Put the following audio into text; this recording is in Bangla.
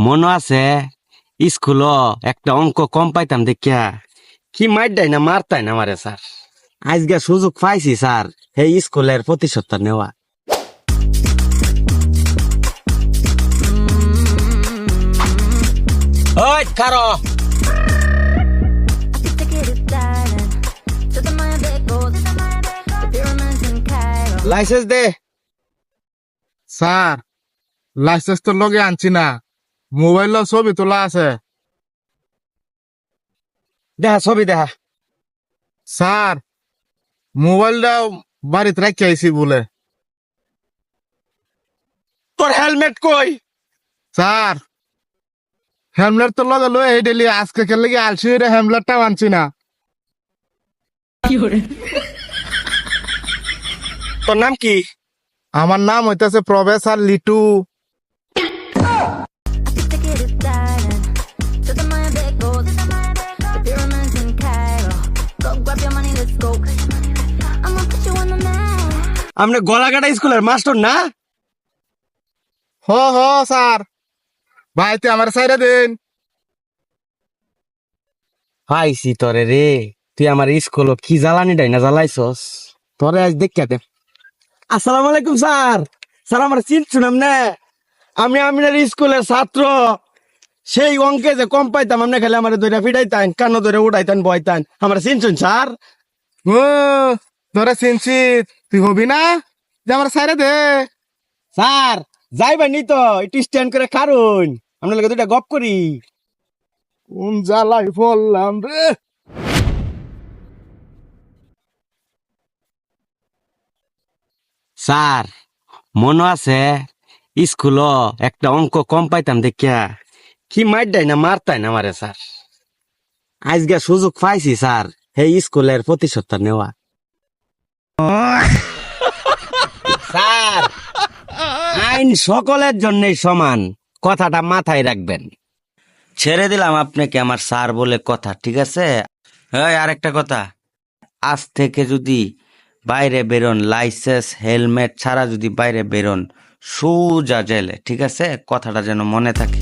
মনে আছে স্কুল একটা অঙ্ক কম পাইতাম দেখিয়া কি মার দেয় না মারতাই না মারে স্যার। আজকে সুযোগ পাইছি স্যার হে স্কুলের প্রতিশোধটা নেওয়া। ওই কারো লাইসেন্স দে। স্যার লাইসেন্স তো লগে আনছি না, মোবাইল ছবি তোলা আছে। দেখা ছবি দেখা। স্যার মোবাইলটাও বাড়িতে রেখে আইছি বলে। তোর হেলমেট কই? স্যার হেমলেট তো লগে লই এই ডেলি, আজকে খেলে গিয়ে আলসি রে হেমলেটটাও আনছি না। তোর নাম কি? আমার নাম হইতেছে প্রফেসর লিটু। আমরা গলাকাটা স্কুলের মাস্টার না? হ স্যার, ভাইতে আমার সাইডে দিন। পাইছি তোরে রে, তুই আমার স্কুল কি জ্বালানি ডাই না জ্বালাইছস, তোরে আজ দেখা দে। আসসালামু আলাইকুম স্যার। স্যার আমার চিনছুন না, আমি আপনার স্কুলের ছাত্র। সেই অঙ্কে যে কম পাইতাম আপনি খালি আমার ধরে ফিটাইতেন, কানো ধরে উঠাইতেন বইতেন। আমার চিনছুন স্যার? ও তোরা চিনছি, তুই হবি না যে আমার সাইডে দে। স্যার যাইবা নি তো একটু স্ট্যান্ড করে কারণ আপনার লগে দুইটা গপ করি। কোন জ্বালাই পড়লাম রে। স্যার মনে আছে স্কুল একটা অঙ্ক কম পাইতাম দেখিয়া কি মার দেয় না মারতাই না মারে স্যার। আজকে সুযোগ পাইছি স্যার হে স্কুলের প্রতিশোধটা নেওয়া। স্যার আইন সকলের জন্যই সমান, কথাটা মাথায় রাখবেন। ছেড়ে দিলাম আপনাকে আমার স্যার বলে কথা, ঠিক আছে? হ্যাঁ আরেকটা কথা, আজ থেকে যদি বাইরে বেরোন লাইসেন্স হেলমেট ছাড়া যদি বাইরে বেরোন সোজা জেলে, ঠিক আছে? কথাটা যেন মনে থাকে।